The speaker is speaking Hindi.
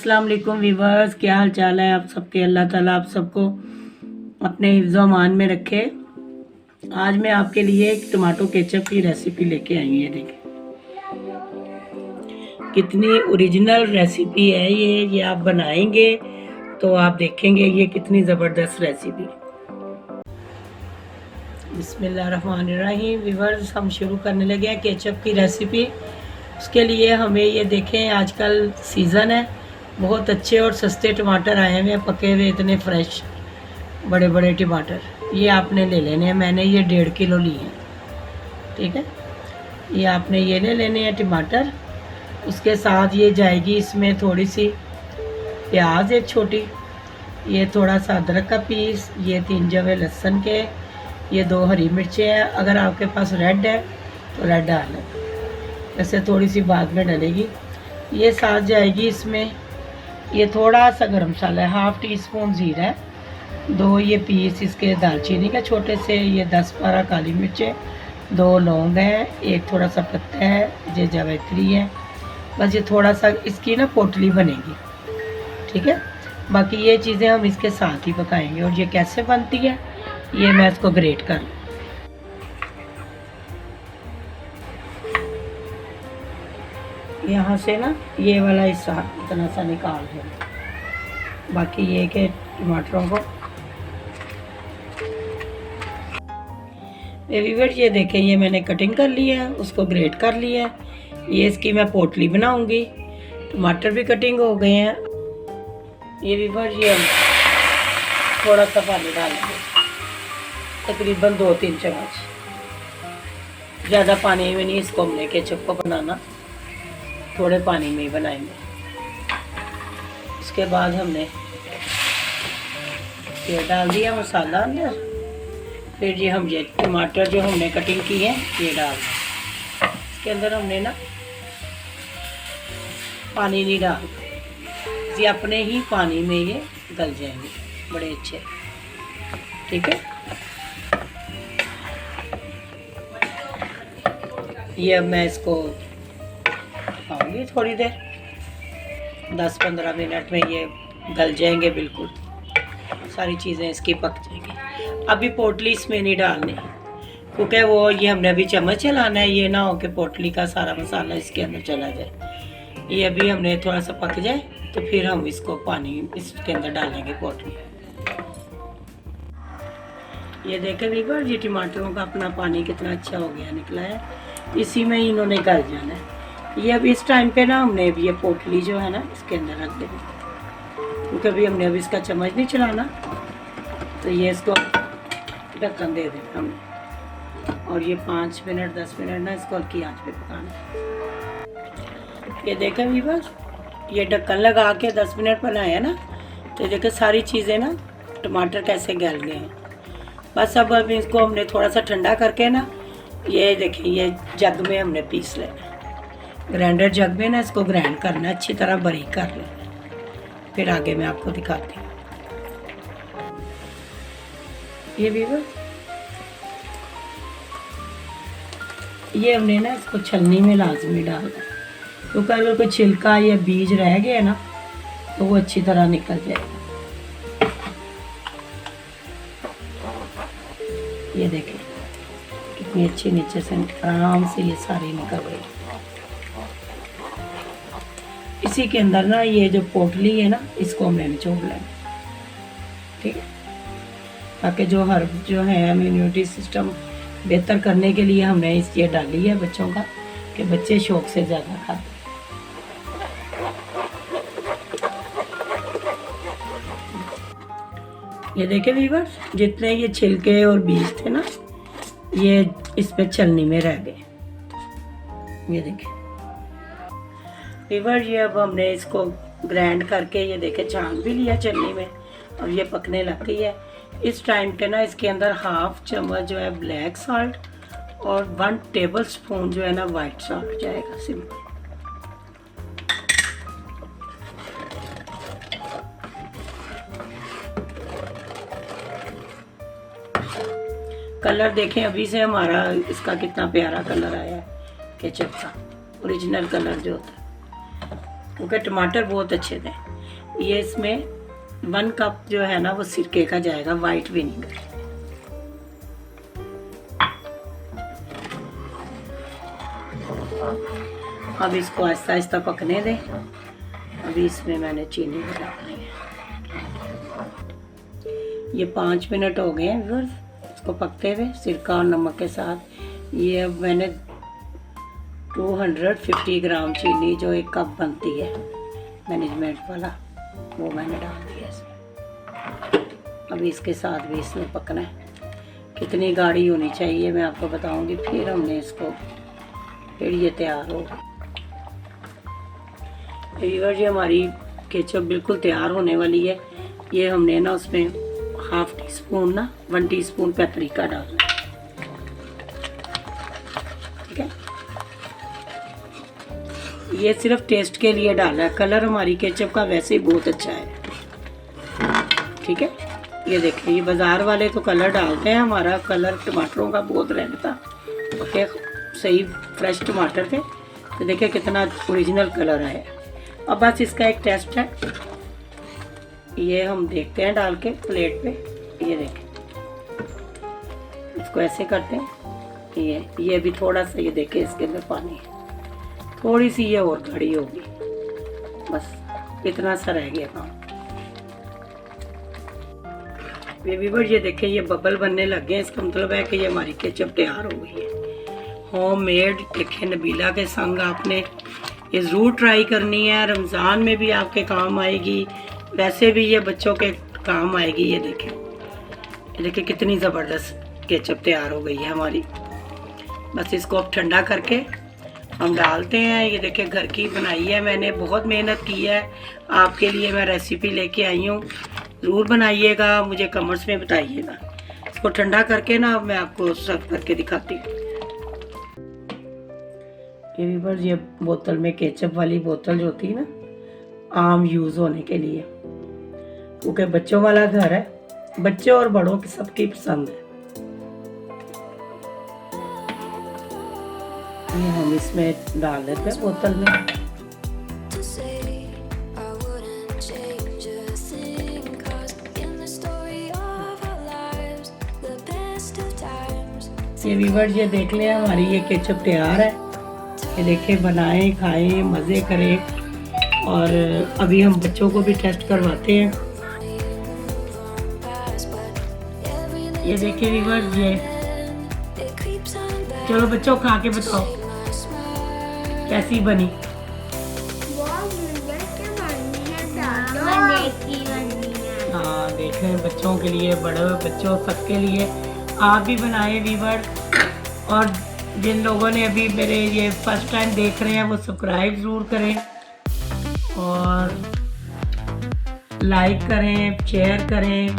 अस्सलाम वालेकुम वीवर्स, क्या हाल चाल है आप सबके। अल्लाह ताला आप सबको अपने हिफ्ज़ अमान में रखे। आज मैं आपके लिए एक टमाटो केचप की रेसिपी लेके आई हूँ। ये देखिए कितनी ओरिजिनल रेसिपी है ये आप बनाएंगे तो आप देखेंगे ये कितनी ज़बरदस्त रेसिपी। बिस्मिल्लाहिर्रहमानिर्रहीम। वीवर्स, हम शुरू करने लगे हैं केचप की रेसिपी। उसके लिए हमें ये देखें, आजकल सीज़न है, बहुत अच्छे और सस्ते टमाटर आए हुए हैं, पके हुए इतने फ्रेश बड़े बड़े टमाटर। ये आपने ले लेने हैं। मैंने ये 1.5 किलो लिए हैं, ठीक है। ये आपने ये ले लेने हैं टमाटर। उसके साथ ये जाएगी इसमें थोड़ी सी प्याज एक छोटी, ये थोड़ा सा अदरक का पीस, ये 3 जवे लहसुन के, ये 2 हरी मिर्चें हैं। अगर आपके पास रेड है तो रेड डाल लें, वैसे थोड़ी सी बाद में डलेगी। ये साथ जाएगी इसमें ये थोड़ा सा गरम मसाला है, 1/2 टीस्पून ज़ीरा है, 2 ये पीस इसके दालचीनी के छोटे से, ये 10-12 काली मिर्चें, 2 लौंग हैं, एक थोड़ा सा पत्ता है, ये जावित्री है। बस ये थोड़ा सा इसकी ना पोटली बनेगी, ठीक है। बाकी ये चीज़ें हम इसके साथ ही पकाएंगे। और ये कैसे बनती है ये मैं इसको ग्रेट कर लूँ। यहाँ से ना ये वाला हिस्सा इतना सा निकाल दें, बाकी ये के टमाटरों को वीवर ये देखें, ये मैंने कटिंग कर लिया है, उसको ग्रेट कर लिया है। ये इसकी मैं पोटली बनाऊंगी। टमाटर भी कटिंग हो गए हैं। ये वीवर ये हम थोड़ा सा पानी डालेंगे, तकरीबन 2-3 चम्मच, ज़्यादा पानी में नहीं इसको हमने केचप को बनाना, थोड़े पानी में ही बनाएंगे। उसके बाद हमने ये डाल दिया मसाला अंदर। फिर ये टमाटर जो हमने कटिंग की है ये डाल, इसके अंदर हमने ना पानी नहीं डाल, ये अपने ही पानी में ये गल जाएंगे बड़े अच्छे, ठीक है। ये अब मैं इसको पकाऊंगी थोड़ी देर, 10-15 मिनट में ये गल जाएंगे, बिल्कुल सारी चीज़ें इसकी पक जाएंगी। अभी पोटली इसमें नहीं डालनी, क्योंकि वो ये हमने अभी चम्मच चलाना है, ये ना हो कि पोटली का सारा मसाला इसके अंदर चला जाए। ये अभी हमने थोड़ा सा पक जाए तो फिर हम इसको पानी इसके अंदर डालेंगे पोटली। ये देखें वीवर, ये टमाटरों का अपना पानी कितना अच्छा हो गया, निकला है, इसी में ही इन्होंने गल जाना है। ये अब इस टाइम पे ना हमने अभी ये पोटली जो है ना इसके अंदर रख देनी, क्योंकि अभी हमने अभी इसका चम्मच नहीं चलाना, तो ये इसको ढक्कन दे देना हमने। और ये 5 मिनट 10 मिनट ना इसको हल्की आंच पे पकाना। ये देखें वीवर, ये ढक्कन लगा के 10 मिनट बनाया ना, तो देखें सारी चीज़ें ना टमाटर कैसे गल गए हैं। बस अब इसको हमने थोड़ा सा ठंडा करके ना, ये देखिए ये जग में हमने पीस लेना, ग्राइंडर जग में ना इसको ग्राइंड करना, अच्छी तरह बारीक कर लेना। फिर आगे मैं आपको दिखाती हूँ। ये वीवर, ये हमने ना इसको छलनी में लाजमी डालना, क्योंकि अगर कोई छिलका या बीज रह गया ना तो वो अच्छी तरह निकल जाएगा। ये देखें कितनी अच्छी नीचे से आराम से ये सारी निकल गई। इसी के अंदर ना ये जो पोटली है ना इसको हमने निचोड़ लेना, ठीक है, ताकि जो हर्ब जो है इम्यूनिटी सिस्टम बेहतर करने के लिए हमने ये डाली है बच्चों का, कि बच्चे शौक से ज़्यादा खाते। ये देखें वीवर, जितने ये छिलके और बीज थे ना ये इस पे छलनी में रह गए। ये देखें वीवर, ये अब हमने इसको ग्राइंड करके ये देखें छान भी लिया छलनी में, और ये पकने लग गई है। इस टाइम पे ना इसके अंदर 1/2 चम्मच जो है ब्लैक सॉल्ट और 1 टेबल स्पून जो है ना वाइट सॉल्ट जाएगा, सिंपल। कलर देखें अभी से हमारा इसका कितना प्यारा कलर आया है केचप का, ओरिजिनल कलर जो होता है, क्योंकि टमाटर बहुत अच्छे थे। ये इसमें 1 कप जो है ना वो सिरके का जाएगा, वाइट विनेगर। अब इसको आहिस्ता आहिस्ता पकने दें। अभी इसमें मैंने चीनी डालनी है। ये 5 मिनट हो गए हैं व्यूअर्स इसको पकते हुए सिरका और नमक के साथ। ये अब मैंने 250 ग्राम चीनी जो 1 कप बनती है मैनेजमेंट वाला, वो मैंने डाल दिया इसमें। अभी इसके साथ भी इसमें पकना है। कितनी गाढ़ी होनी चाहिए मैं आपको बताऊंगी, फिर हमने इसको, फिर ये तैयार होगा। व्यूअर्स ये हमारी केचप बिल्कुल तैयार होने वाली है। ये हमने ना उसमें 1/2 टीस्पून ना 1 टीस्पून पेपरिका डालना है, ठीक है। ये सिर्फ टेस्ट के लिए डाला है, कलर हमारी केचप का वैसे ही बहुत अच्छा है, ठीक है। ये देखिए, ये बाज़ार वाले तो कलर डालते हैं, हमारा कलर टमाटरों का बहुत रेड था, ओके, सही फ्रेश टमाटर थे। तो देखिए कितना ओरिजिनल कलर आया। अब बस इसका एक टेस्ट है, ये हम देखते हैं डाल के प्लेट पे। ये देखें, इसको ऐसे करते हैं। ये भी थोड़ा सा, ये देखें इसके अंदर पानी है, थोड़ी सी ये और गाढ़ी होगी, बस इतना सा रह गया काम। व्यूअर्स ये देखें, ये बबल बनने लग गए, इसका मतलब है कि ये हमारी केचप तैयार हो गई है। होममेड देखें, नबीला के संग आपने ये ज़रूर ट्राई करनी है। रमज़ान में भी आपके काम आएगी, वैसे भी ये बच्चों के काम आएगी। ये देखें कितनी ज़बरदस्त केचप तैयार हो गई है हमारी। बस इसको अब ठंडा करके हम डालते हैं। ये देखें घर की बनाई है मैंने, बहुत मेहनत की है आपके लिए, मैं रेसिपी लेके आई हूँ। ज़रूर बनाइएगा, मुझे कमेंट्स में बताइएगा। इसको ठंडा करके ना मैं आपको सर्व करके दिखाती हूँ। ये बोतल में, केचप वाली बोतल जो होती है ना, आम यूज़ होने के लिए, क्योंकि बच्चों वाला घर है, बच्चे और बड़ों की सबकी पसंद है। ये हम इसमें डाल देते हैं बोतल में। ये व्यूअर्स ये देख लें, हमारी ये केचप तैयार है। ये देखें, बनाएं, खाएं, मज़े करें। और अभी हम बच्चों को भी टेस्ट करवाते हैं। ये देखिए व्यूअर्स, ये चलो बच्चों खा के बताओ कैसी बनी। हाँ देखें, बच्चों के लिए, बड़े बच्चों सबके लिए आप भी बनाएं व्यूअर्स। और जिन लोगों ने अभी मेरे ये फर्स्ट टाइम देख रहे हैं वो सब्सक्राइब ज़रूर करें और लाइक करें, शेयर करें।